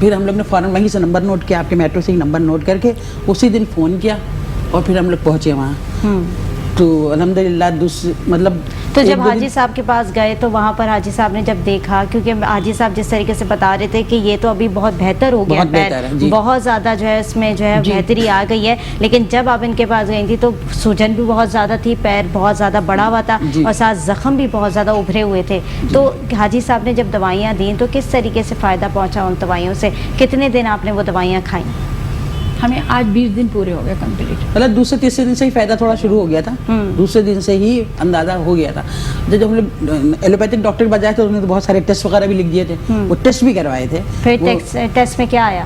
پھر ہم لوگ نے فوراً وہیں سے نمبر نوٹ کیا، آپ کے میٹرو سے ہی نمبر نوٹ کر کے اسی دن فون کیا اور پھر ہم لوگ پہنچے وہاں. تو الحمدللہ مطلب تو جب حاجی صاحب کے پاس گئے تو وہاں پر حاجی صاحب نے جب دیکھا، کیونکہ حاجی صاحب جس طریقے سے بتا رہے تھے کہ یہ تو ابھی بہت بہتر ہو گیا، بہت زیادہ جو ہے اس میں جو ہے بہتری آ گئی ہے، لیکن جب آپ ان کے پاس گئی تھی تو سوجن بھی بہت زیادہ تھی، پیر بہت زیادہ بڑا ہوا تھا اور ساتھ زخم بھی بہت زیادہ ابھرے ہوئے تھے. تو حاجی صاحب نے جب دوائیاں دیں تو کس طریقے سے فائدہ پہنچا ان دوائیوں سے؟ کتنے دن آپ نے وہ دوائیاں کھائیں؟ ہمیں آج 20 دن پورے ہو گئے کمپلیٹ. مطلب دوسرے تیسرے دن سے ہی فائدہ تھوڑا شروع ہو گیا تھا، دوسرے دن سے ہی اندازہ ہو گیا تھا. جب ہم لوگ ایلوپیتھک ڈاکٹر کے پاس جائے تو انہوں نے بہت سارے ٹیسٹ وغیرہ بھی لکھ دیے تھے، وہ ٹیسٹ بھی کروائے تھے. پھر ٹیسٹ میں کیا آیا؟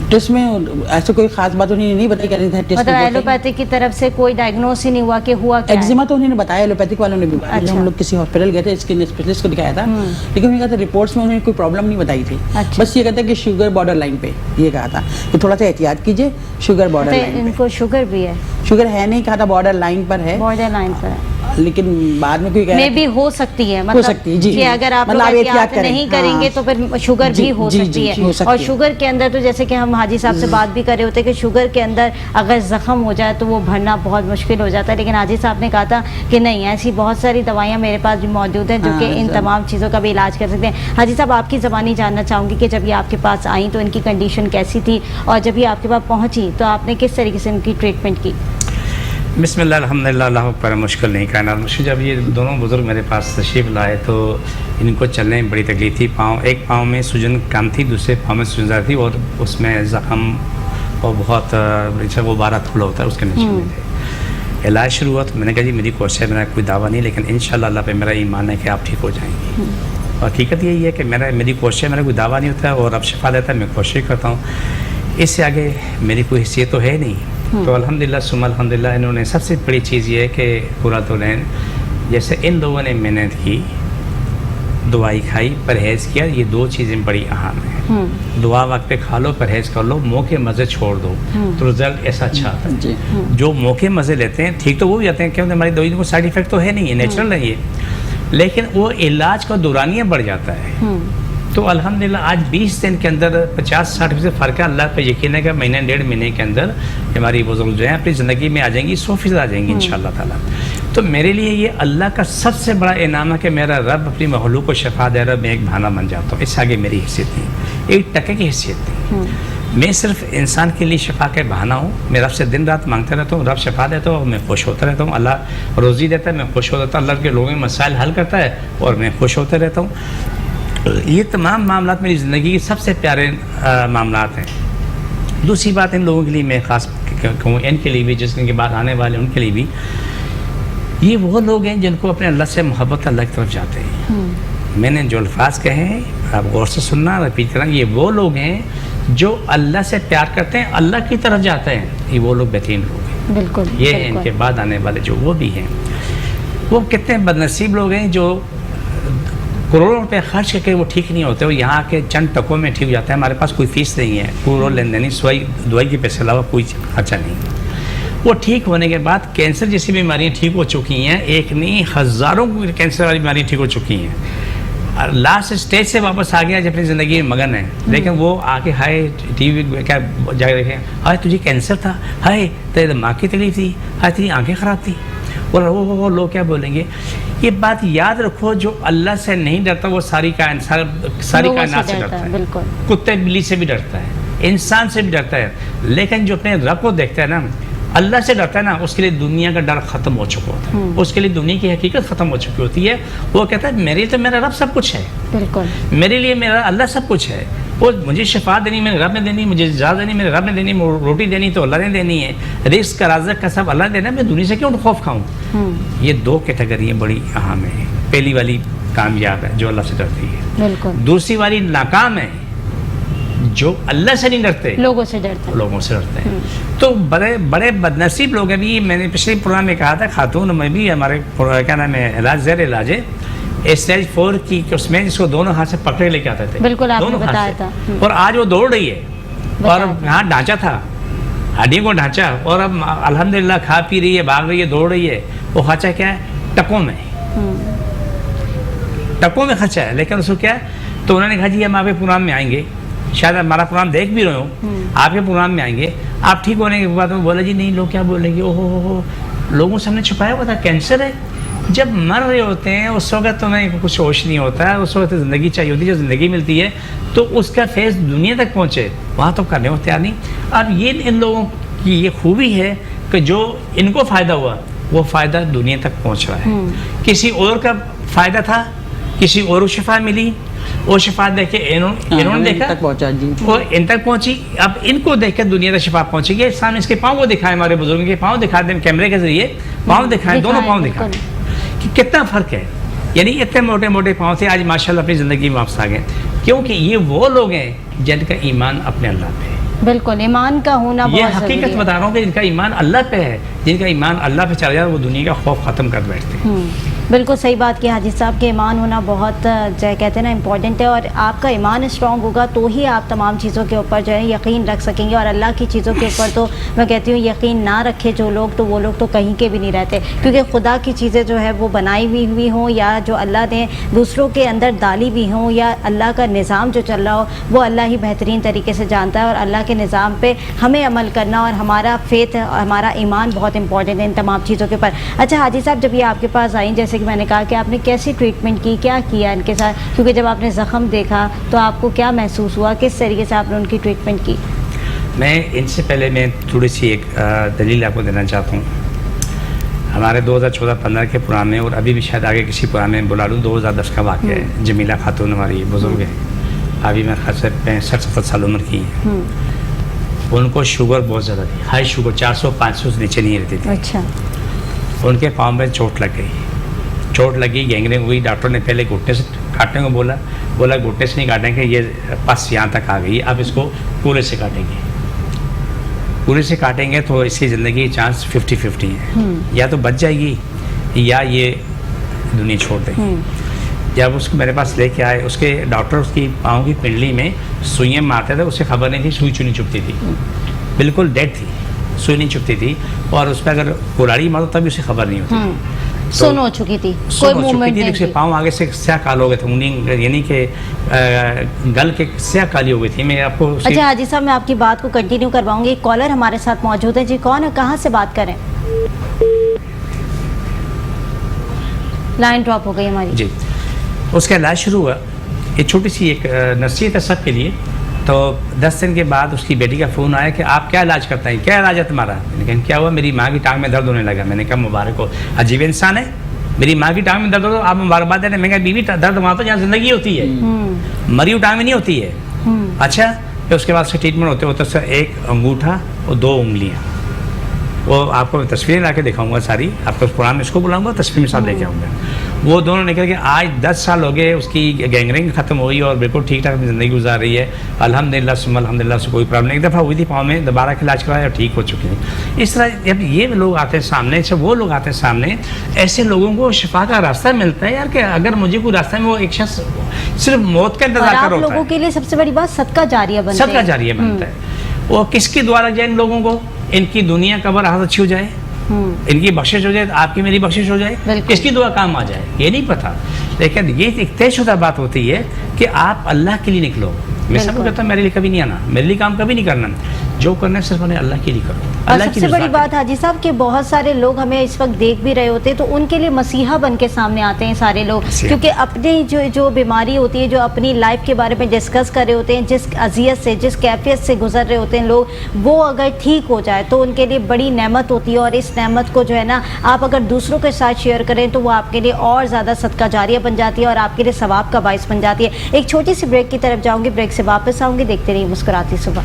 ٹیسٹ میں ایسے کوئی خاص بات انہوں نے نہیں بتائی، کہہ رہے تھے ٹیسٹ مطلب ایلوپیتھک کی طرف سے کوئی ڈائگنوس ہی نہیں ہوا کہ ہوا کیا ہے؟ ایگزیما تو انہوں نے بتایا، ایلوپیتھک والوں نے بھی بتایا. ہم لوگ کسی ہاسپٹل گئے تھے، اسکن اسپیشلسٹ کو دکھایا تھا، لیکن انہوں نے کہا تھا رپورٹس میں انہوں نے کوئی پرابلم نہیں بتائی تھی، بس یہ کہتا ہے کہ شوگر بارڈر لائن پہ، یہ کہا تھا کہ تھوڑا سا احتیاط کیجیے، شوگر بارڈر لائن پہ. ان کو شوگر بھی ہے؟ شوگر ہے نہیں، کہا تھا بارڈر لائن پر ہے، بارڈر لائن پر ہے، لیکن بعد میں کوئی میں بھی ہو سکتی ہے، مطلب کہ اگر آپ احتیاط نہیں کریں گے تو پھر شوگر بھی ہو سکتی ہے. اور شوگر کے اندر تو جیسے کہ ہم حاجی صاحب سے بات بھی کر رہے ہوتے کہ شوگر کے اندر اگر زخم ہو جائے تو وہ بھرنا بہت مشکل ہو جاتا ہے، لیکن حاجی صاحب نے کہا تھا کہ نہیں، ایسی بہت ساری دوائیاں میرے پاس بھی موجود ہیں جو کہ ان تمام چیزوں کا بھی علاج کر سکتے ہیں. حاجی صاحب آپ کی زبانی جاننا چاہوں گی کہ جب یہ آپ کے پاس آئیں تو ان کی کنڈیشن کیسی تھی، اور جب یہ آپ کے پاس پہنچی تو آپ نے کس طریقے سے ان کی ٹریٹمنٹ کی؟ بسم اللہ الحمدللہ، اللہ اکبر، مشکل نہیں کائنات مشکل. جب یہ دونوں بزرگ میرے پاس تشریف لائے تو ان کو چلنے میں بڑی تکلیف تھی. ایک پاؤں میں سوجن کم تھی، دوسرے پاؤں میں سوجن زیادہ تھی، اور اس میں زخم اور بہت غبارہ تھوڑا ہوتا ہے اس کے نیچے میں تھے. علاج شروع ہوا تو میں نے کہا جی میری کوشش ہے، میرا کوئی دعویٰ نہیں، لیکن انشاءاللہ اللہ پہ میرا ایمان ہے کہ آپ ٹھیک ہو جائیں گے. اور حقیقت یہی ہے کہ میری کوشش ہے، میرا کوئی دعویٰ نہیں ہوتا اور اب شفا دیتا ہے، میں کوشش کرتا ہوں. اس سے آگے میری کوئی حیثیت تو ہے نہیں. تو الحمدللہ ثم الحمدللہ انہوں نے سب سے بڑی چیز یہ ہے کہ پورا تو لین جیسے ان لوگوں نے محنت کی، دوائی کھائی، پرہیز کیا، یہ دو چیزیں بڑی اہم ہیں. دعا وقت پہ کھا لو، پرہیز کر لو، موقع مزے چھوڑ دو تو رزلٹ ایسا اچھا آتا ہے. جو موقع مزے لیتے ہیں ٹھیک تو وہ بھی آتے ہیں، کیونکہ ہماری دوائی کو سائڈ ایفیکٹ تو ہے نہیں، نیچرل ہے یہ، لیکن وہ علاج کا دورانیہ بڑھ جاتا ہے. تو الحمدللہ آج 20 دن کے اندر 50-60% فرق ہے. اللہ پہ یقین ہے کہ مہینہ 1.5 مہینے کے اندر ہماری بزرگ جو ہیں اپنی زندگی میں آ جائیں گی، 100% آ جائیں گی انشاءاللہ تعالیٰ. تو میرے لیے یہ اللہ کا سب سے بڑا انعام ہے کہ میرا رب اپنی مخلوق کو شفا دے رہا ہے، میں ایک بہانہ بن جاتا ہوں. اس سے آگے میری حیثیت نہیں، ایک ٹکے کی حیثیت نہیں. میں صرف انسان کے لیے شفا کا بہانہ ہوں. میں رب سے دن رات مانگتا رہتا ہوں، رب شفا دیتا ہوں، میں خوش ہوتا رہتا ہوں. اللہ روزی دیتا ہے، میں خوش ہوتا ہوں. اللہ کے لوگوں کے مسائل حل کرتا ہے اور میں خوش ہوتا رہتا ہوں. یہ تمام معاملات میری زندگی کے سب سے پیارے معاملات ہیں. دوسری بات ان لوگوں کے لیے میں خاص کہوں، ان کے لیے بھی جس کے بعد آنے والے ان کے لیے بھی، یہ وہ لوگ ہیں جن کو اپنے اللہ سے محبت اللہ کی طرف جاتے ہیں. میں نے جو الفاظ کہے ہیں آپ غور سے سننا، رپیٹ کرنا، یہ وہ لوگ ہیں جو اللہ سے پیار کرتے ہیں، اللہ کی طرف جاتے ہیں. یہ وہ لوگ بہترین لوگ ہیں. بالکل یہ ہیں ان کے بعد آنے والے جو وہ بھی ہیں. وہ کتنے بدنصیب لوگ ہیں جو کروڑوں روپے خرچ کر کے وہ ٹھیک نہیں ہوتے، وہ یہاں کے چند ٹکوں میں ٹھیک ہو جاتا ہے. ہمارے پاس کوئی فیس نہیں ہے، کوئی لین دین نہیں، سوائی دوائی کے پیسے علاوہ کوئی خرچہ نہیں. وہ ٹھیک ہونے کے بعد کینسر جیسی بیماریاں ٹھیک ہو چکی ہیں، ایک نہیں ہزاروں کینسر والی بیماریاں ٹھیک ہو چکی ہیں. لاسٹ اسٹیج سے واپس آ گیا جب اپنی زندگی میں مگن ہے، لیکن وہ آ کے ہائے ٹی وی کیا جا کے دیکھیں، ہائے تجھے کینسر تھا، ہائے تیرے دماغ کی تکلیف تھی، ہائے تیری آنکھیں خراب تھی. اور وہ لوگ کیا بولیں گے؟ یہ بات یاد رکھو، جو اللہ سے نہیں ڈرتا وہ ساری کائنات سے ڈرتا ہے. کتے بلی سے بھی ڈرتا ہے، انسان سے بھی ڈرتا ہے، لیکن جو اپنے رب کو دیکھتا ہے نا، اللہ سے ڈرتا ہے نا، اس کے لیے دنیا کا ڈر ختم ہو چکا ہوتا ہے. اس کے لیے دنیا کی حقیقت ختم ہو چکی ہوتی ہے. وہ کہتا ہے میرے لیے تو میرا رب سب کچھ ہے، بالکل میرے لیے میرا اللہ سب کچھ ہے. وہ مجھے شفا دینی میرے رب نے دینی، مجھے زیادہ دینی میرے رب نے دینی، روٹی دینی تو اللہ نے دینی ہے، رزق کا رازق کا سب اللہ نے دینا ہے، میں دنیا سے کیوں خوف کھاؤں؟ یہ دو کیٹیگریاں بڑی اہم ہیں. پہلی والی کامیاب ہے جو اللہ سے ڈرتی ہے، بالکل. دوسری والی ناکام ہے جو اللہ سے نہیں ڈرتے، لوگوں سے ڈرتے ہیں. تو بڑے بدنصیب لوگ ہیں. بھی میں نے پچھلے پروگرام میں کہا تھا، خاتون میں بھی ہمارے کیا نام ہے علاج زیر علاج ہے اسٹیج 4 کی، اس میں جس کو دونوں ہاتھ سے پکڑے لے کے آتے تھے، بالکل آپ نے بتایا تھا. اور آج وہ دوڑ رہی ہے، اور یہاں ڈھانچہ تھا، ہڈی کو ڈھانچہ، اور اب الحمدللہ کھا پی رہی ہے، بھاگ رہی ہے، دوڑ رہی ہے. وہ خرچہ کیا ہے؟ ٹکوں میں خرچہ ہے. لیکن اس کو کیا ہے تو انہوں نے کہا جی ہم آپ کے پروگرام میں آئیں گے, شاید ہمارا پروگرام دیکھ بھی رہے ہوں, آپ کے پروگرام میں آئیں گے. آپ ٹھیک ہونے کے بعد میں بولا جی نہیں لوگ کیا بولیں گے, او ہو لوگوں سے ہم نے چھپایا ہوا تھا کینسر ہے. جب مر رہے ہوتے ہیں اس وقت تمہیں کچھ ہوش نہیں ہوتا ہے, اس وقت زندگی چاہیے ہوتی ہے, جو زندگی ملتی ہے تو اس کا فیض دنیا تک پہنچے, وہاں تو کرنے کو تیار نہیں. اب یہ ان لوگوں کی یہ خوبی ہے کہ جو ان کو فائدہ ہوا وہ فائدہ دنیا تک پہنچ رہا ہے. کسی اور کا فائدہ تھا, کسی اور کو شفا ملی, وہ شفا دیکھ کے انہوں نے دیکھا تک پہنچا جی, وہ ان تک پہنچی. اب ان کو دیکھ کے دنیا تک شفا پہنچے گی. سامنے اس کے پاؤں کو دکھائیں, ہمارے بزرگوں کے پاؤں دکھا دیں کیمرے کے ذریعے, پاؤں دکھائیں, دونوں پاؤں دکھائیں کہ کتنا فرق ہے. یعنی اتنے موٹے موٹے پاؤں تھے, آج ماشاءاللہ اپنی زندگی میں واپس آ گئے, کیونکہ یہ وہ لوگ ہیں جن کا ایمان اپنے اللہ پہ ہے. بالکل ایمان کا ہونا یہ بہت ضروری حقیقت ہے. بتا رہا ہوں کہ جن کا ایمان اللہ پہ ہے, جن کا ایمان اللہ پہ چلا جائے وہ دنیا کا خوف ختم کر بیٹھتے ہیں. بالکل صحیح بات کی حاجی صاحب, کہ ایمان ہونا بہت جو ہے کہتے ہیں نا امپورٹنٹ ہے, اور آپ کا ایمان اسٹرانگ ہوگا تو ہی آپ تمام چیزوں کے اوپر جو ہے یقین رکھ سکیں گے. اور اللہ کی چیزوں کے اوپر تو میں کہتی ہوں یقین نہ رکھے جو لوگ, تو وہ لوگ تو کہیں کے بھی نہیں رہتے, کیونکہ خدا کی چیزیں جو ہے وہ بنائی ہوئی ہوں یا جو اللہ نے دوسروں کے اندر ڈالی ہوئی ہوں, یا اللہ کا نظام جو چل رہا ہو وہ اللہ ہی بہترین طریقے سے جانتا ہے. اور اللہ کے نظام پہ ہمیں عمل کرنا اور ہمارا فیتھ اور ہمارا ایمان بہت امپورٹنٹ ہے ان تمام چیزوں کے اوپر. اچھا حاجی صاحب, جب یہ آپ کے پاس آئیں, جیسے کہ میں نے کہا کہ آپ نے کیسی ٹریٹمنٹ کی, کیا کیا ان کے ساتھ, کیونکہ جب آپ نے زخم دیکھا تو آپ کو کیا محسوس ہوا, کس طریقے سے آپ نے ان کی ٹریٹمنٹ کی؟ میں ان سے پہلے میں تھوڑی سی ایک دلیل آپ کو دینا چاہتا ہوں. ہمارے 2014-15 کے پروگرام میں, اور ابھی بھی شاید آگے کسی پروگرام میں بلا لوں, 2010 کا واقعہ ہے. جمیلہ خاتون ہماری بزرگ ہیں, ابھی میں خاص 65-70 سال عمر کی ہیں. ان کو شوگر بہت زیادہ تھی, ہائی شوگر 400-500 سے نیچے نہیں رہتی تھی. اچھا. ان کے پاؤں میں چوٹ لگ گئی, چوٹ لگی, گینگرین ہوئی. ڈاکٹر نے پہلے گھٹنے سے کاٹنے کو بولا گھٹنے سے نہیں کاٹیں گے, یہ پس یہاں تک آ گئی, اب اس کو پورے سے کاٹیں گے. پورے سے کاٹیں گے تو اس کی زندگی چانس 50-50 ہے, یا تو بچ جائے گی یا یہ دنیا چھوڑ دے گی. جب اس کو میرے پاس لے کے آئے, اس کے ڈاکٹر اس کی پاؤں کی پنڈلی میں سوئیاں مارتے تھے, اسے خبر نہیں تھی, سوئی چونی چپتی تھی, بالکل ڈیڈ تھی, سوئی نہیں چپتی تھی, اور اس پہ اگر کلاڑی مارو تب بھی اسے خبر نہیں ہوتی. سن ہو چکی تھی, کوئی موومنٹ نہیں تھی, پاؤں آگے سے سیاہ کال ہو گئے تھے, یعنی کہ گل کے سیاہ کالی ہو گئی تھی. میں آپ کو اچھا حاجی صاحب, میں آپ کی بات کو کنٹینیو کرواؤں گی. ایک کالر ہمارے ساتھ موجود ہے. جی کون ہے, کہاں سے بات کریں؟ لائن ڈراپ ہو گئی ہماری. جی, اس کا علاج شروع ہوا. یہ چھوٹی سی ایک نصیحت ہے سب کے لیے. تو 10 دن کے بعد اس کی بیٹی کا فون آیا کہ آپ کیا علاج کرتے ہیں, کیا علاج ہے تمہارا؟ میں نے کہا کیا ہوا؟ میری ماں کی ٹانگ میں درد ہونے لگا. میں نے کہا مبارک ہو, عجیب انسان ہے, میری ماں کی ٹانگ میں درد ہو آپ مبارکباد دیں. میں کہا بیوی درد وہاں تو جہاں زندگی ہوتی ہے, مری ہوئی ٹانگ میں نہیں ہوتی ہے. اچھا, پھر اس کے بعد سے ٹریٹمنٹ ہوتے ہوتے سر ایک انگوٹھا اور 2 انگلیاں, وہ آپ کو تصویریں لا کے دکھاؤں گا ساری, آپ کو پروگرام میں اس کو بلاؤں گا, تصویر میں ساتھ لے کے آؤں گا. وہ دونوں نکل کے آج 10 سال ہو گئے, اس کی گینگرین ختم ہوئی اور بالکل ٹھیک ٹھاک زندگی گزار رہی ہے الحمدللہ ثم الحمدللہ. سے کوئی پرابلم نہیں. ایک دفعہ ہوئی تھی پاؤں میں, دوبارہ علاج کرایا اور ٹھیک ہو چکی ہیں. اس طرح جب یہ لوگ آتے ہیں سامنے سے, وہ لوگ آتے ہیں سامنے, ایسے لوگوں کو شفا کا راستہ ملتا ہے. یار کہ اگر مجھے کوئی راستہ میں, وہ ایک شخص صرف موت کا انتظار کر رہا ہوتا ہے. لوگوں کے لیے سب سے بڑی بات صدقہ جاریہ بنتا ہے. صدقہ جاریہ بنتا ہے. وہ کس کی دعا لگ جائے ان لوگوں کو, ان کی دنیا قبر آہت اچھی ہو جائے, ان کی بخشش ہو جائے, آپ کی میری بخشش ہو جائے, کس کی دعا کام آ جائے یہ نہیں پتا. لیکن یہ ایک طے شدہ بات ہوتی ہے کہ آپ اللہ کے لیے نکلو. میں سب کو کہتا ہوں میرے لیے کبھی نہیں آنا, میرے لیے کام کبھی نہیں کرنا, جو کرنا ہے صرف انہیں اللہ کے لیے کرو. اور سب سے بڑی بات حاجی صاحب کہ بہت سارے لوگ ہمیں اس وقت دیکھ بھی رہے ہوتے ہیں, تو ان کے لیے مسیحا بن کے سامنے آتے ہیں سارے لوگ, کیونکہ اپنی جو بیماری ہوتی ہے, جو اپنی لائف کے بارے میں ڈسکس کر رہے ہوتے ہیں, جس اذیت سے, جس کیفیت سے گزر رہے ہوتے ہیں لوگ, وہ اگر ٹھیک ہو جائے تو ان کے لیے بڑی نعمت ہوتی ہے. اور اس نعمت کو جو ہے نا آپ اگر دوسروں کے ساتھ شیئر کریں تو وہ آپ کے لیے اور زیادہ صدقہ جاریہ بن جاتی ہے اور آپ کے لیے ثواب کا باعث بن جاتی ہے. ایک چھوٹی سی بریک کی طرف جاؤں گی, بریک سے واپس آؤں گی. دیکھتے رہیے مسکراتی صبح.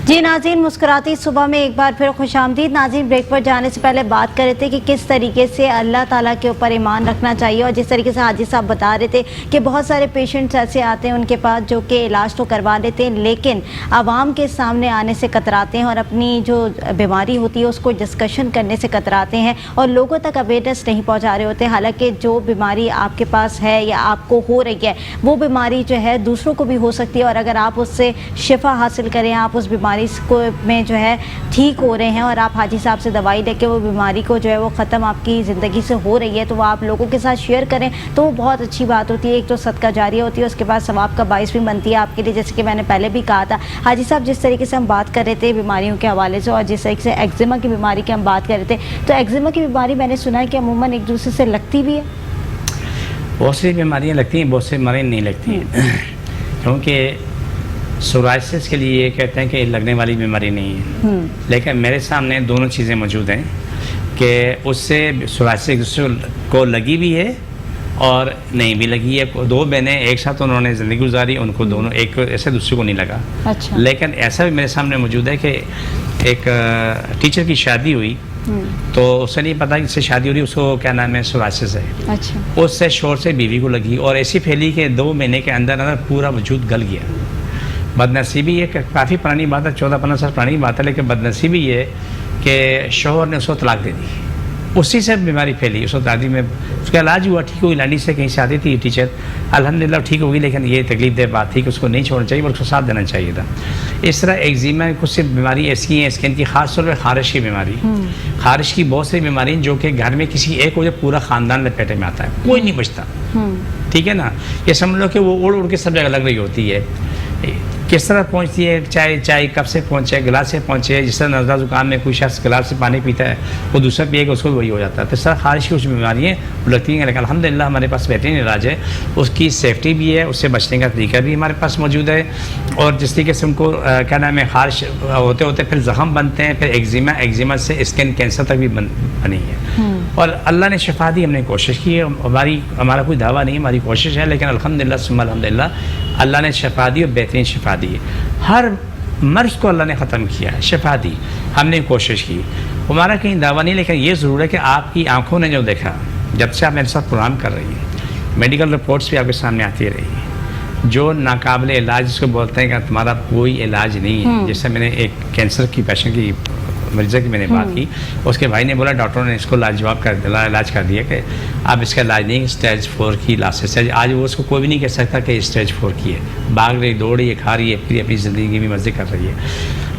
جی ناظرین, مسکراتی صبح میں ایک بار پھر خوش آمدید. ناظرین, بریک پر جانے سے پہلے بات کر رہے تھے کہ کس طریقے سے اللہ تعالیٰ کے اوپر ایمان رکھنا چاہیے, اور جس طریقے سے حاجی صاحب بتا رہے تھے کہ بہت سارے پیشنٹس ایسے آتے ہیں ان کے پاس جو کہ علاج تو کروا لیتے ہیں لیکن عوام کے سامنے آنے سے کتراتے ہیں, اور اپنی جو بیماری ہوتی ہے اس کو ڈسکشن کرنے سے کتراتے ہیں, اور لوگوں تک اویئرنیس نہیں پہنچا رہے ہوتے. حالانکہ جو بیماری آپ کے پاس ہے یا آپ کو ہو رہی ہے, وہ بیماری جو ہے دوسروں کو بھی ہو سکتی ہے, اور اگر آپ اس سے شفا حاصل کریں, آپ اس بیماری بیماری کو میں جو ہے ٹھیک ہو رہے ہیں اور آپ حاجی صاحب سے دوائی لے کے وہ بیماری کو جو ہے وہ ختم آپ کی زندگی سے ہو رہی ہے تو وہ آپ لوگوں کے ساتھ شیئر کریں تو وہ بہت اچھی بات ہوتی ہے. ایک تو صدقہ جاریہ ہوتی ہے, اس کے بعد ثواب کا باعث بھی بنتی ہے آپ کے لیے. جیسے کہ میں نے پہلے بھی کہا تھا حاجی صاحب, جس طریقے سے ہم بات کر رہے تھے بیماریوں کے حوالے سے اور جس طریقے سے ایگزیما کی بیماری کی ہم بات کر رہے تھے, تو ایگزیما کی بیماری میں نے سنا ہے کہ عموماً ایک دوسرے سے لگتی بھی ہے. بہت سی بیماریاں لگتی ہیں, بہت سی بیماریاں نہیں لگتی ہیں, کیونکہ سورائسس کے لیے یہ کہتے ہیں کہ لگنے والی بیماری نہیں ہے, لیکن میرے سامنے دونوں چیزیں موجود ہیں کہ اس سے سورائسس ایک دوسرے کو لگی بھی ہے اور نہیں بھی لگی ہے. دو بہنیں ایک ساتھ انہوں نے زندگی گزاری, ان کو دونوں ایک ایسے دوسرے کو نہیں لگا. اچھا. لیکن ایسا بھی میرے سامنے موجود ہے کہ ایک ٹیچر کی شادی ہوئی تو اس سے نہیں پتا کہ اس سے شادی ہو رہی, اس کو کیا نام ہے سورائسس ہے. اچھا. اس سے شور سے بیوی کو لگی اور ایسی پھیلی کہ 2 مہینے کے اندر اندر پورا وجود گل گیا. بدنصیبی یہ کہ کافی پرانی بات ہے, 14-15 سال پرانی بات ہے, لیکن بدنصیبی یہ کہ شوہر نے اس کو طلاق دے دی, اسی سے بیماری پھیلی. اس وقت دادی میں اس کا علاج ہوا, ٹھیک ہوئی, لانڈی سے کہیں سے آتی تھی ٹیچر, الحمدللہ ٹھیک ہوگی, لیکن یہ تکلیف دہ بات تھی کہ اس کو نہیں چھوڑنا چاہیے بلکہ اس کو ساتھ دینا چاہیے تھا. اس طرح ایگزیما کچھ سی بیماری ایسی ہیں اسکن کی, خاص طور پہ خارش کی بیماری. خارش کی بہت سی بیماری ہیں جو کہ گھر میں کسی ایک وجہ پورا خاندان لپیٹے میں آتا ہے, کوئی نہیں بچتا. ٹھیک ہے نا, یہ سمجھ لو کہ وہ اڑ اڑ کے سب جگہ لگ رہی ہوتی ہے. کس طرح پہنچتی ہے, چائے کب سے پہنچے, گلاس سے پہنچے. جس طرح نزلہ زکام میں کوئی شخص گلاس سے پانی پیتا ہے وہ دوسرا پیے گا, اس کو وہی ہو جاتا ہے. تو اس طرح خارش کی کچھ بیماریاں لگتی ہیں, لیکن الحمدللہ ہمارے پاس بہترین علاج ہے, اس کی سیفٹی بھی ہے, اس سے بچنے کا طریقہ بھی ہمارے پاس موجود ہے. اور جس طریقے سے ان کو کیا نام ہے خارش ہوتے ہوتے پھر زخم بنتے ہیں, پھر ایگزیما سے اسکن کینسر تک بھی بنی ہے. اور اللہ نے شفا دی, ہم نے کوشش کی ہے, ہمارا کوئی دعویٰ نہیں, ہماری کوشش ہے, لیکن الحمدللہ ثم الحمدللہ اللہ نے شفا دی اور بہترین شفا دی. ہر مرض کو اللہ نے ختم کیا ہے, شفا دی, ہم نے کوشش کی. ہمارا کہیں دعویٰ نہیں, لیکن یہ ضرور ہے کہ آپ کی آنکھوں نے جو دیکھا جب سے آپ میرے ساتھ پروگرام کر رہی ہیں, میڈیکل رپورٹس بھی آپ کے سامنے آتی رہی ہیں, جو ناقابل علاج جس کو بولتے ہیں کہ تمہارا کوئی علاج نہیں ہے. جیسے میں نے ایک کینسر کی پیشنٹ کی مریضہ کی میں نے بات کی, اس کے بھائی نے بولا ڈاکٹروں نے اس کو لاجواب کر دیا, علاج کر دیا کہ اب اس کا علاج نہیں, اسٹیج 4 کی لاسٹ اسٹیج. آج وہ اس کو کوئی بھی نہیں کہہ سکتا کہ اسٹیج 4 کی ہے. بھاگ رہی, دوڑ رہی ہے, کھا رہی ہے, پھر اپنی زندگی میں مزے کر رہی ہے.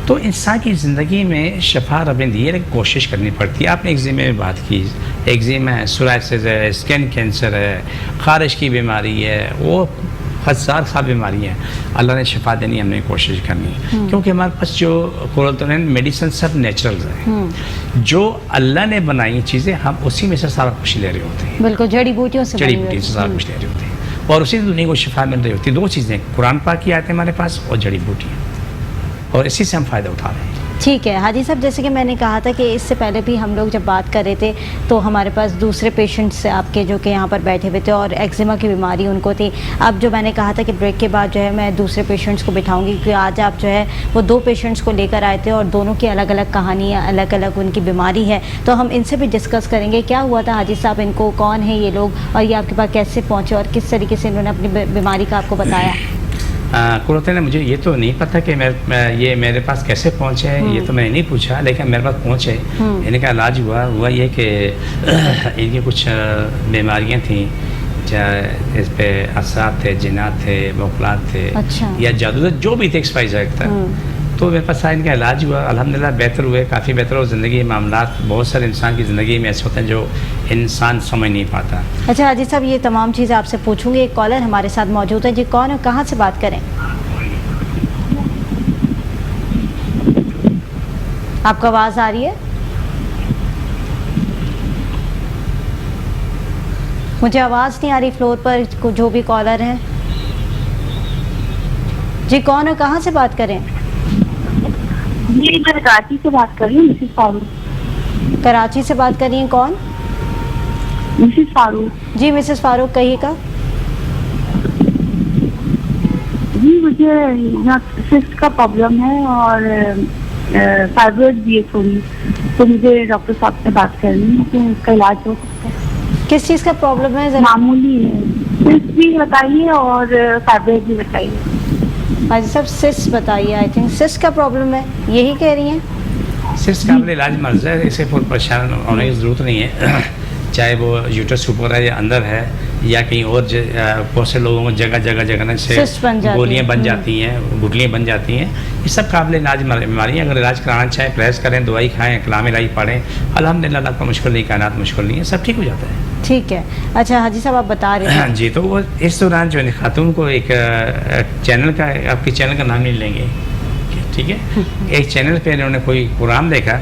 تو انسان کی زندگی میں شفا رب نے دی ہے, لیکن کوشش کرنی پڑتی ہے. آپ نے ایگزیما میں بات کی, ایگزیما ہے, سورائسس ہے, اسکن کینسر ہے, خارش کی بیماری ہے, وہ ہزار خواہ بیماری ہیں. اللہ نے شفا دینی, ہم نے کوشش کرنی, کیونکہ ہمارے پاس جو قرآن میڈیسن سب نیچرلز ہیں, جو اللہ نے بنائی چیزیں ہم اسی میں سے سارا کچھ لے رہے ہوتے ہیں. بالکل جڑی بوٹیوں سے سارا کچھ لے رہے ہوتے ہیں, اور اسی دنیا کو شفا مل رہی ہوتی ہے. 2 چیزیں, قرآن پاک کی آیتیں ہمارے پاس اور جڑی بوٹیاں, اور اسی سے ہم فائدہ اٹھا رہے ہیں. ٹھیک ہے حاجی صاحب, جیسے کہ میں نے کہا تھا کہ اس سے پہلے بھی ہم لوگ جب بات کر رہے تھے تو ہمارے پاس دوسرے پیشنٹس آپ کے جو کہ یہاں پر بیٹھے ہوئے تھے اور ایگزیما کی بیماری ان کو تھی. اب جو میں نے کہا تھا کہ بریک کے بعد جو ہے میں دوسرے پیشنٹس کو بٹھاؤں گی, کیونکہ آج آپ جو ہے وہ 2 پیشنٹس کو لے کر آئے تھے اور دونوں کی الگ الگ کہانیاں, الگ الگ ان کی بیماری ہے, تو ہم ان سے بھی ڈسکس کریں گے کیا ہوا تھا حاجی صاحب, ان کو کون ہیں یہ لوگ اور یہ آپ کے پاس کیسے پہنچے اور کس طریقے سے انہوں نے اپنی بیماری کا آپ کو بتایا. قرآن نے مجھے یہ تو نہیں پتہ کہ یہ میرے پاس کیسے پہنچے, یہ تو میں نے نہیں پوچھا, لیکن میرے پاس پہنچے. ان کا علاج ہوا یہ کہ ان کی کچھ بیماریاں تھیں, اس پہ اثرات تھے, جنات تھے, موکلات تھے, یا جادو تھے, جو بھی تھے ایکسپائز تھا. تو میرے پاس ان کا علاج ہوا, الحمدللہ بہتر ہوئے, کافی بہتر ہو. زندگی کے معاملات بہت سارے انسان کی زندگی میں ایسے ہوتے ہیں جو انسان سمجھ نہیں پاتا. اچھا حاجی صاحب, یہ تمام چیزیں آپ سے پوچھوں گی. ایک کالر ہمارے ساتھ موجود ہے, جی کون ہے, کہاں سے بات کریں؟ آپ کو آواز آ رہی ہے؟ مجھے آواز نہیں آ رہی فلور پر جو بھی کالر ہیں. جی کون ہے, کہاں سے بات کریں؟ جی میں کراچی سے بات کر رہی ہوں, مسز فاروق. کراچی سے بات کر رہی ہیں, کون؟ مسز فاروق. جی مسز فاروق, کہیے گا. جی مجھے یہاں سسٹ کا پرابلم ہے اور فائبرائڈ بھی ہے تھوڑی, تو مجھے ڈاکٹر صاحب سے بات کرنی ہے کہ اس کا علاج ہو سکتا ہے. کس چیز کا پرابلم ہے؟ معمولی ہے, سسٹ بھی بتائیے اور فائبرائڈ بھی بتائیے. حاجی صاحب سسٹ بتائیے, آئی تھنک سسٹ کا پرابلم ہے, یہی کہہ رہی ہیں؟ سسٹ کا علاج مرض ہے, اسے پریشان ہونے کی ضرورت نہیں ہے, چاہے وہ یوٹرس اوپر ہے یا اندر ہے, یا کہیں اور بہت سے لوگوں کو جگہ جگہ سے سسٹ بن جاتی گولیاں ہیں۔ بن جاتی ہیں، گٹلیاں بن جاتی ہیں، یہ سب قابل علاج بیماری ہیں۔ اگر علاج کرانا چاہیں پرہیز کریں، دوائی کھائیں، کلام الہی پڑھیں، الحمدللہ اللہ کا مشکل نہیں، کائنات مشکل نہیں ہے، سب ٹھیک ہو جاتا ہے۔ ٹھیک ہے۔ اچھا حاجی صاحب آپ بتا رہے ہیں جی، تو وہ اس دوران جو ہے خاتون کو ایک چینل کا، آپ کے چینل کا نام نہیں لیں گے، ٹھیک ہے، ایک چینل پہ انہوں نے کوئی پروگرام دیکھا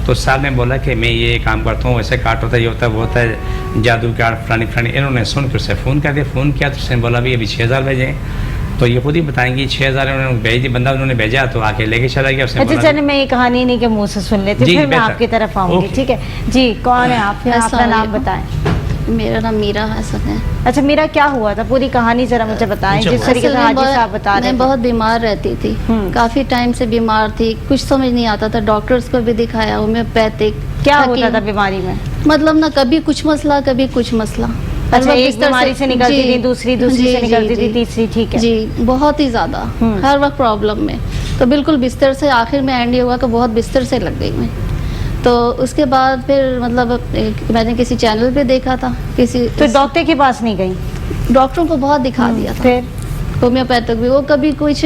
تو صاحب نے بولا کہ میں یہ کام کرتا ہوں، ایسے کاٹ ہوتا ہے، یہ ہوتا ہے، وہ ہوتا ہے، جادو کارڈ فلانی فلانی، انہوں نے سن کے اس سے فون کر دیا، فون کیا تو اس نے بولا بھی ابھی 6000 بھیجیں، تو یہ خود ہی بتائیں گی 6000 انہوں نے بھیج دی، بندہ انہوں نے بھیجا تو آ کے لے کے چلا گیا، اس نے اچھا بولا چلے میں یہ کہانی نہیں کہ منہ سے سن لیتی، جی، پھر میں بہتر۔ آپ کی طرف آؤں گی، اوکے۔ ٹھیک ہے جی۔ کون ہے آپ؟ اپنا السلام نام علیکم۔ بتائیں۔ میرا نام میرا حسن ہے۔ اچھا میرا کیا ہوا تھا، پوری کہانی ذرا مجھے بتائیں، اچھا، جس طریقے سے اصل میں حاجی صاحب بتا رہے میں تھے۔ بہت بیمار رہتی تھی، کافی ٹائم سے بیمار تھی، کچھ سمجھ نہیں آتا تھا، ڈاکٹرز کو بھی دکھایا، ہومیوپیتھک کیا ہوتا تھا بیماری میں؟ مطلب نہ کبھی کچھ مسئلہ کبھی کچھ مسئلہ۔ ہر اچھا وقت ایک بستر بیماری سے نکلتی جی، تھی، دوسری جی، سے جی، نکلتی تھی، جی۔ تیسری، ٹھیک ہے جی بہت ہی زیادہ، ہر وقت پرابلم میں، تو بالکل بستر سے آخر میں اینڈ یہ ہوا کہ بہت بستر سے لگ گئی میں۔ تو اس کے بعد پھر مطلب میں نے کسی چینل پہ دیکھا تھا، کسی تو ڈاکٹر کے پاس نہیں گئی؟ ڈاکٹروں کو بہت دکھا دیا تھا، پھر ہومیوپیتھک بھی، وہ کبھی کچھ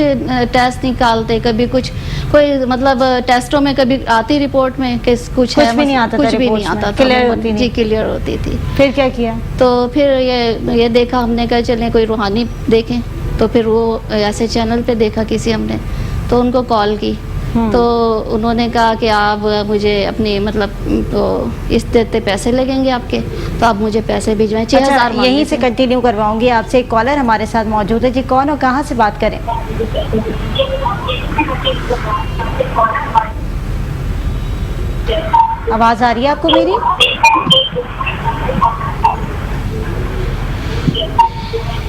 ٹیسٹ نکالتے، کبھی کچھ کوئی مطلب ٹیسٹوں میں کبھی آتی رپورٹ میں کہ کچھ ہے، کچھ بھی نہیں آتا تھا کچھ بھی reports نہیں میں، آتا تھا، clear ہوتی نہیں؟ جی کلیئر ہوتی تھی۔ پھر کیا کیا؟ تو پھر یہ دیکھا ہم نے، کہا چلیں کوئی روحانی دیکھیں، تو پھر وہ ایسے چینل پہ دیکھا کسی ہم نے، تو ان کو کال کی، تو انہوں نے کہا کہ آپ مجھے اپنی مطلب تو اس دیتے پیسے لگیں گے آپ کے، تو آپ مجھے پیسے بھیجوائیں، 6000 اچھا یہیں سے کنٹینیو کرواؤں گی آپ سے۔ ایک کالر ہمارے ساتھ موجود ہے، جی کون اور کہاں سے بات کریں؟ آواز آ رہی ہے آپ کو میری؟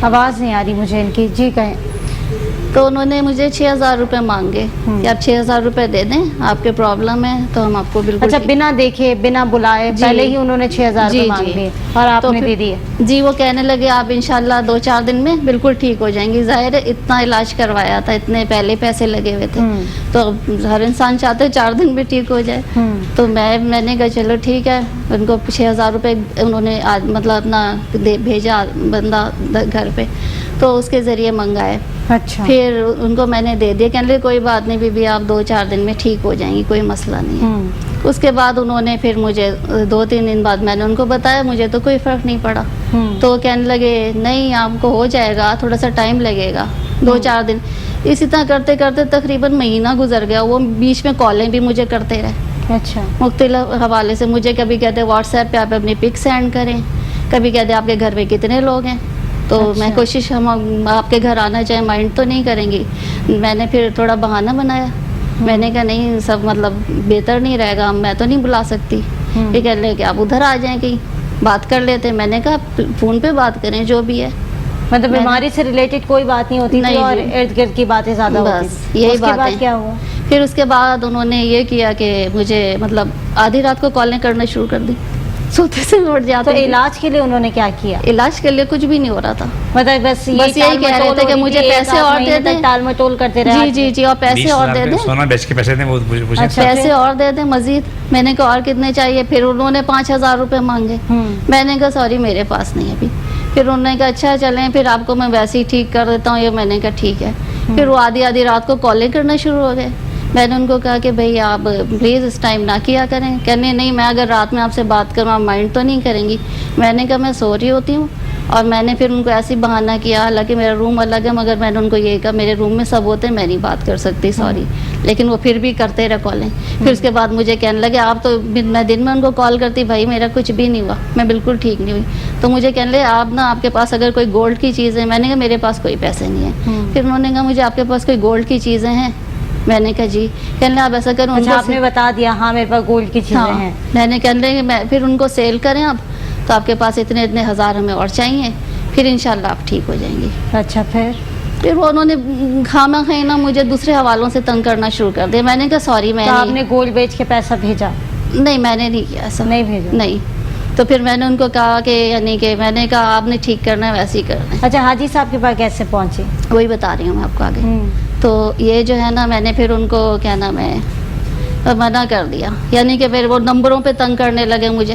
آواز نہیں آ رہی مجھے ان کی، جی کہیں۔ تو انہوں نے مجھے 6000 روپے مانگے کہ آپ 6000 روپے دے دیں، آپ کے پرابلم ہے تو ہم آپ کو بالکل اچھا بنا دیکھے بنا بلائے جی۔ پہلے ہی انہوں نے 6000 جی، مانگ جی۔ لیے اور آپ تو نے پھر- دے دیے؟ جی وہ کہنے لگے آپ انشاءاللہ 2-4 دن میں بالکل ٹھیک ہو جائیں گی، ظاہر ہے اتنا علاج کروایا تھا، اتنے پہلے پیسے لگے ہوئے تھے، تو ہر انسان چاہتے 4 دن میں ٹھیک ہو جائے۔ تو میں نے کہا چلو ٹھیک ہے، ان کو 6000 روپے انہوں نے مطلب اپنا بھیجا بندہ گھر پہ، تو اس کے ذریعے منگائے، اچھا پھر ان کو میں نے دے دیا، کہنے لگے کوئی بات نہیں بی بی آپ 2-4 دن میں ٹھیک ہو جائیں گی، کوئی مسئلہ نہیں ہے۔ اس کے بعد انہوں نے پھر مجھے 2-3 دن بعد میں نے ان کو بتایا، مجھے تو کوئی فرق نہیں پڑا، تو کہنے لگے نہیں آپ کو ہو جائے گا، تھوڑا سا ٹائم لگے گا، 2-4 دن۔ اسی طرح کرتے کرتے تقریباً مہینہ گزر گیا، وہ بیچ میں کالیں بھی مجھے کرتے رہے اچھا مختلف حوالے سے، مجھے کبھی کہتے واٹس ایپ پہ آپ اپنی پک سینڈ کریں، کبھی کہتے آپ کے گھر میں کتنے لوگ ہیں، تو میں کوشش ہم آپ کے گھر آنا چاہیں مائنڈ تو نہیں کریں گی، میں نے پھر تھوڑا بہانہ بنایا، میں نے کہا نہیں سب مطلب بہتر نہیں رہے گا، میں تو نہیں بلا سکتی، یہ کہہ لے کہ آپ ادھر آ جائیں کہیں بات کر لیتے، میں نے کہا فون پہ بات کریں جو بھی ہے، مطلب بیماری سے ریلیٹڈ کوئی بات نہیں ہوتی تھی نہیں اور جی۔ ارد گرد کی باتیں زیادہ ہوتی بس تھی، یہی اس کے بات بعد ہے۔ کیا ہوا؟ پھر اس کے بعد انہوں نے یہ کیا کہ مجھے مطلب آدھی رات کو کالیں کرنا شروع کر دی، سوتے سے اٹھ تو جاتے ہیں۔ علاج کے لیے انہوں نے کیا کیا؟ علاج کے لیے کچھ بھی نہیں ہو رہا تھا، مطلب بس یہی کہہ رہے تھے کہ مجھے پیسے اور دے دیں، ٹال مٹول کرتے رہے؟ جی جی جی، اور پیسے اور دے دیں، سونا بیچ کے پیسے دیں، وہ پوچھیں اچھا۔ پیسے اور دے دیں مزید، میں نے کہا اور کتنے چاہیے، پھر انہوں نے 5000 روپے مانگے، میں نے کہا سوری میرے پاس نہیں ہے ابھی، پھر انہوں نے کہا اچھا چلیں پھر آپ کو میں ویسے ہی ٹھیک کر دیتا ہوں، یہ میں نے کہا ٹھیک ہے، پھر وہ آدھی رات کو کالیں کرنا شروع ہو گئے، میں نے ان کو کہا کہ بھئی آپ پلیز اس ٹائم نہ کیا کریں، کہنے نہیں میں اگر رات میں آپ سے بات کروں آپ مائنڈ تو نہیں کریں گی، میں نے کہا میں سو رہی ہوتی ہوں، اور میں نے پھر ان کو ایسے بہانہ کیا، حالانکہ میرا روم الگ ہے، مگر میں نے ان کو یہ کہا میرے روم میں سب ہوتے ہیں میں نہیں بات کر سکتی سوری، لیکن وہ پھر بھی کرتے رہے کالیں، پھر اس کے بعد مجھے کہنے لگے آپ تو، میں دن میں ان کو کال کرتی بھائی میرا کچھ بھی نہیں ہوا، میں بالکل ٹھیک نہیں ہوئی، تو مجھے کہنے لگے آپ نا آپ کے پاس اگر کوئی گولڈ کی چیز ہے، میں نے کہا میرے پاس کوئی پیسے نہیں ہیں، پھر انہوں نے کہا مجھے آپ کے پاس کوئی گولڈ کی چیزیں ہیں، میں نے کہا جی، کہنے لگے آپ ایسا کریں اچھا آپ نے بتا دیا ہاں میرے پاس گولڈ کی چیزیں ہیں، میں نے کہنے لگے میں پھر ان کو سیل کریں آپ، تو آپ کے پاس اتنے ہزار ہمیں اور چاہیے، پھر انشاءاللہ آپ ٹھیک ہو جائیں گی۔ اچھا پھر وہ انہوں نے کھانا کھانا مجھے دوسرے حوالوں سے تنگ کرنا شروع کر دیا، میں نے کہا سوری میں تو آپ نے گولڈ بیچ کے پیسہ بھیجا؟ نہیں میں نے نہیں کیا ایسا، نہیں بھیجا؟ نہیں، تو پھر میں نے ان کو کہا کہ یعنی کہ میں نے کہا آپ نے ٹھیک کرنا ہے ویسے ہی کرنا ہے، اچھا حاجی صاحب کے پاس کیسے پہنچے؟ وہی بتا رہی ہوں میں آپ کو آگے۔ تو یہ جو ہے نا میں نے پھر ان کو کیا نام ہے منع کر دیا، یعنی کہ پھر وہ نمبروں پہ تنگ کرنے لگے مجھے،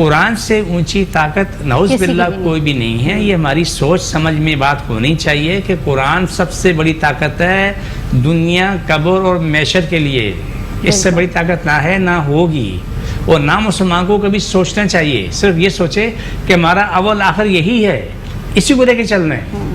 قرآن سے اونچی طاقت نعوذ کسی کی باللہ بھی نہیں۔ کوئی بھی نہیں ہے. یہ ہماری سوچ سمجھ میں بات ہونی چاہیے کہ قرآن سب سے بڑی طاقت ہے دنیا قبر اور معیشت کے لیے. اس سے بڑی طاقت نہ ہے نہ ہوگی. اور نہ مسلمان کو کبھی سوچنا چاہیے، صرف یہ سوچے کہ ہمارا اول آخر یہی ہے، اسی کو لے کے چلنا ہے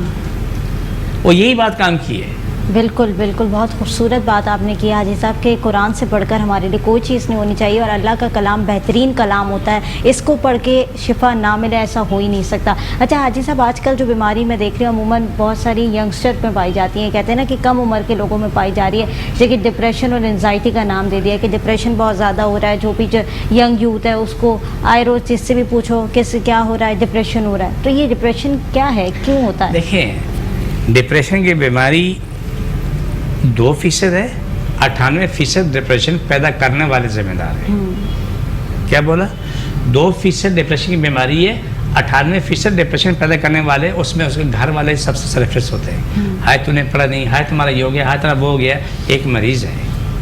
اور یہی بات کام کی ہے. بالکل بالکل، بہت خوبصورت بات آپ نے کی حاجی صاحب کہ قرآن سے پڑھ کر ہمارے لیے کوئی چیز نہیں ہونی چاہیے، اور اللہ کا کلام بہترین کلام ہوتا ہے، اس کو پڑھ کے شفا نہ ملے ایسا ہو ہی نہیں سکتا. اچھا حاجی صاحب، آج کل جو بیماری میں دیکھ رہی ہوں عموماً بہت ساری ینگسٹر میں پائی جاتی ہیں، کہتے ہیں نا کہ کم عمر کے لوگوں میں پائی جا رہی ہے، جیسے ڈپریشن اور انزائٹی کا نام دے دیا کہ ڈپریشن بہت زیادہ ہو رہا ہے. جو بھی ینگ یوتھ ہے اس کو آئے روز جس سے بھی پوچھو کس کیا ہو رہا ہے، ڈپریشن ہو رہا ہے. تو یہ ڈپریشن کیا ہے، کیوں ہوتا ہے؟ دیکھیں، ڈپریشن کی بیماری 2% ہے، 98% ڈپریشن پیدا کرنے والے ذمہ دار ہیں. کیا بولا؟ 2% ڈپریشن کی بیماری ہے، 98% ڈپریشن پیدا کرنے والے اس میں اس کے گھر والے سب سے سرفرس ہوتے ہیں. ہائے تو نے پڑھا نہیں، ہائے تمہارا یہ ہو گیا، ہائے تمہارا وہ ہو گیا. ایک مریض ہے،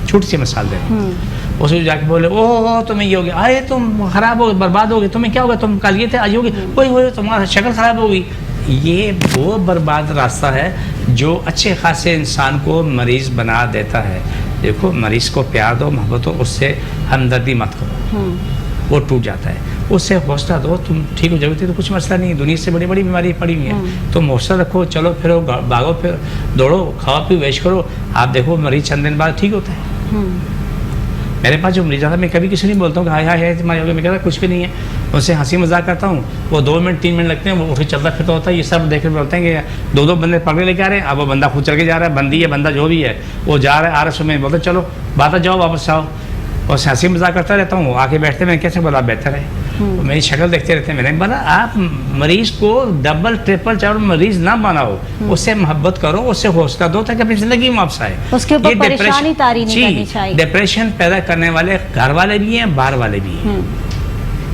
چھوٹی سی مثال دے رہا ہوں، اس کو جا کے بولے او تمہیں یہ ہو گیا، آئے تم خراب ہو گئے، برباد ہو گئے، تمہیں کیا ہوگا، تم کل یہ تھے آج ہو گئے، وہی تمہارا شکل خراب ہو گئی. یہ وہ برباد راستہ ہے جو اچھے خاصے انسان کو مریض بنا دیتا ہے. دیکھو، مریض کو پیار دو، محبت ہو، اس سے ہمدردی مت کرو، وہ ٹوٹ جاتا ہے. اس سے حوصلہ دو، تم ٹھیک ہو جاؤ تو کچھ مسئلہ نہیں ہے، دنیا سے بڑی بڑی بیماری پڑی ہوئی ہیں. تم حوصلہ رکھو، چلو پھرو، بھاگو، پھر دوڑو، کھاؤ پیو، ویش کرو. آپ دیکھو مریض چند دن بعد ٹھیک ہوتا ہے. میرے پاس جو مریض آتا ہے میں کبھی کسی نہیں بولتا ہوں کہ ہائے ہائے تمہاری ہو گیا، میں کہتا کچھ بھی نہیں ہے. اس سے ہنسی مذاق کرتا ہوں، وہ 2 منٹ 3 منٹ لگتے ہیں، وہ پھر چلتا پھرتا ہوتا ہے. یہ سب دیکھ کر بولتے ہیں کہ 2 بندے پکڑے لے کے آ رہے ہیں، اب وہ بندہ خود چل کے جا رہا ہے، بندی ہے بندہ جو بھی ہے وہ جا رہا ہے آ رہا ہے. میں بولتا چلو بات جاؤ واپس آؤ، اور ہنسی مذاق کرتا رہتا ہوں. آ کے بیٹھتے میں کیسے بولا بہتر ہے، میری شکل دیکھتے رہتے ہیں. میں نے بولا آپ مریض کو ڈبل ٹرپل 4 مریض نہ بناؤ، اس سے محبت کرو، اس سے حوصلہ دو تاکہ اپنی زندگی میں واپس آئے. اس کے اوپر پریشانی طاری نہیں کرنی چاہیے. ڈپریشن پیدا کرنے والے گھر والے بھی ہیں، باہر والے بھی ہیں.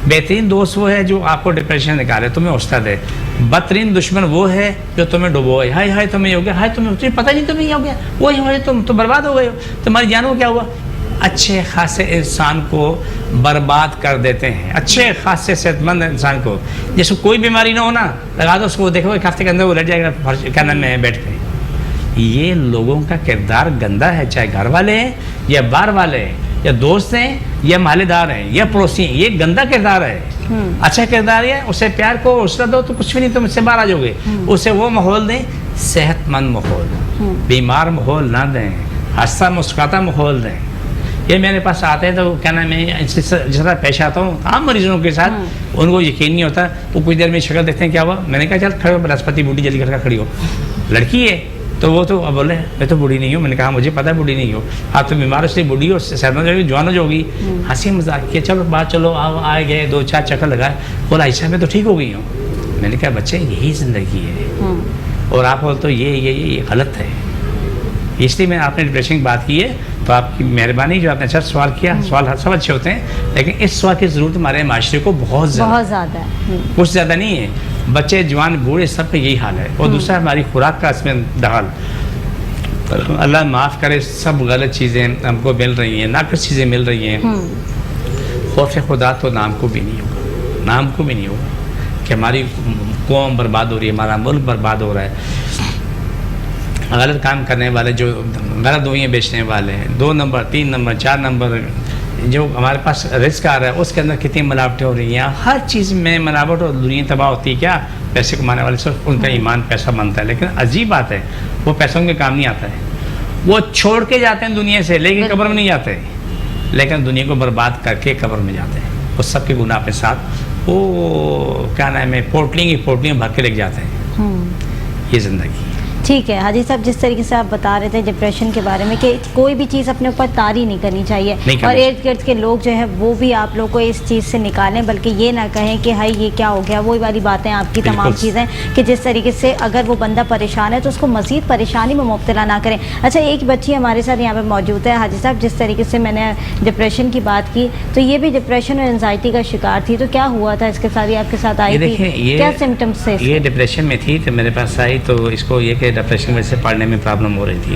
بہترین دوست وہ ہے جو آپ کو ڈپریشن نکالے، تمہیں حوصلہ دے. بدترین دشمن وہ ہے جو تمہیں ڈبوئے، ہائے ہائے تمہیں ہو گیا، ہائے تمہیں پتہ نہیں تمہیں یہ ہو گیا، وہی ہو، تم تو برباد ہو گئے ہو، تمہاری جانو کیا ہوا. اچھے خاصے انسان کو برباد کر دیتے ہیں. اچھے خاصے صحت مند انسان کو جس کو کوئی بیماری نہ ہونا، لگا دو اس کو، دیکھو ایک ہفتے کے اندر وہ لٹ جائے گا کینن میں بیٹھ کے. یہ لوگوں کا کردار گندا ہے، چاہے گھر والے ہیں یا باہر والے ہیں یا دوست ہیں یا محلے دار ہیں یا پڑوسی ہیں. یہ گندا کردار ہے. اچھا کردار ہے، اسے پیار کو حوصلہ دو تو کچھ بھی نہیں، تم اس سے باہر آ جاؤ گے. اسے وہ ماحول دیں، صحت مند ماحول، بیمار ماحول نہ دیں، ہنستا مسکراتا ماحول دیں. یہ میرے پاس آتے ہیں تو کہنا میں جس طرح پیش آتا ہوں عام مریضوں کے ساتھ، ان کو یقین نہیں ہوتا. وہ کچھ دیر میں شکل دیکھتے ہیں کیا ہوا، میں نے کہا چل کھڑے ہو، برہسپتی بوڑھی جلدی کر کھڑی ہو. لڑکی ہے تو وہ تو اب بولے میں تو بوڑھی نہیں ہوں. میں نے کہا مجھے پتا ہے بوڑھی نہیں ہو، آپ تو بیمار اس لیے بوڑھی ہو، صحت مند ہوگی، جوان ہو جاؤ گی. ہنسی مذاق کیا، چلو بات چلو آئے گئے، 2-4 چکر لگائے، بولا ایسا میں تو ٹھیک ہو گئی ہوں. میں نے کہا بچے یہی زندگی ہے، اور آپ بولتے تو یہ غلط ہے. اس لیے میں آپ نے ڈپریشن کی بات کی ہے تو آپ کی مہربانی جو آپ نے اچھا سوال کیا. سوال ہر سب اچھے ہوتے ہیں، لیکن اس سوال کی ضرورت ہمارے معاشرے کو بہت زیادہ ہے. کچھ زیادہ نہیں ہے. بچے جوان بوڑھے سب کا یہی حال ہے. اور دوسرا ہماری خوراک کا اس میں دخل، اللہ معاف کرے، سب غلط چیزیں ہم کو مل رہی ہیں، ناقص چیزیں مل رہی ہیں. خوف خدا تو نام کو بھی نہیں ہوگا، نام کو بھی نہیں ہوگا کہ ہماری قوم برباد ہو رہی ہے، ہمارا ملک برباد ہو رہا ہے. غلط کام کرنے والے، جو غلط دوائیں بیچنے والے ہیں، 2 نمبر 3 نمبر 4 نمبر، جو ہمارے پاس رزق آ رہا ہے اس کے اندر کتنی ملاوٹیں ہو رہی ہیں. ہر چیز میں ملاوٹ اور دنیا تباہ ہوتی ہے. کیا پیسے کمانے والے صرف ان کا ایمان پیسہ بنتا ہے، لیکن عجیب بات ہے وہ پیسوں کے کام نہیں آتا ہے. وہ چھوڑ کے جاتے ہیں دنیا سے، لیکن قبر میں نہیں جاتے، لیکن دنیا کو برباد کر کے قبر میں جاتے ہیں. وہ سب کے گناہ اپنے ساتھ، وہ کیا نام ہے، پوٹلیاں بھر کے لے جاتے ہیں. یہ زندگی. ٹھیک ہے حاجی صاحب، جس طریقے سے آپ بتا رہے تھے ڈپریشن کے بارے میں کہ کوئی بھی چیز اپنے اوپر طاری نہیں کرنی چاہیے، اور ارد گرد کے لوگ جو ہے وہ بھی آپ لوگ کو اس چیز سے نکالیں، بلکہ یہ نہ کہیں کہ ہائی یہ کیا ہو گیا. وہی والی باتیں آپ کی تمام چیزیں کہ جس طریقے سے اگر وہ بندہ پریشان ہے تو اس کو مزید پریشانی میں مبتلا نہ کریں. اچھا، ایک بچی ہمارے ساتھ یہاں پہ موجود ہے. حاجی صاحب، جس طریقے سے میں نے ڈپریشن کی بات کی تو یہ بھی ڈپریشن اور انزائٹی کا شکار تھی. تو کیا ہوا تھا اس کے ساتھ، یہ آپ کے ساتھ آئی تھی، کیا سمٹمس تھے؟ یہ ڈپریشن میں تھی تو میرے پاس آئی، تو اس کو یہ کہ ڈپریشن میں سے پڑھنے میں پرابلم ہو رہی تھی.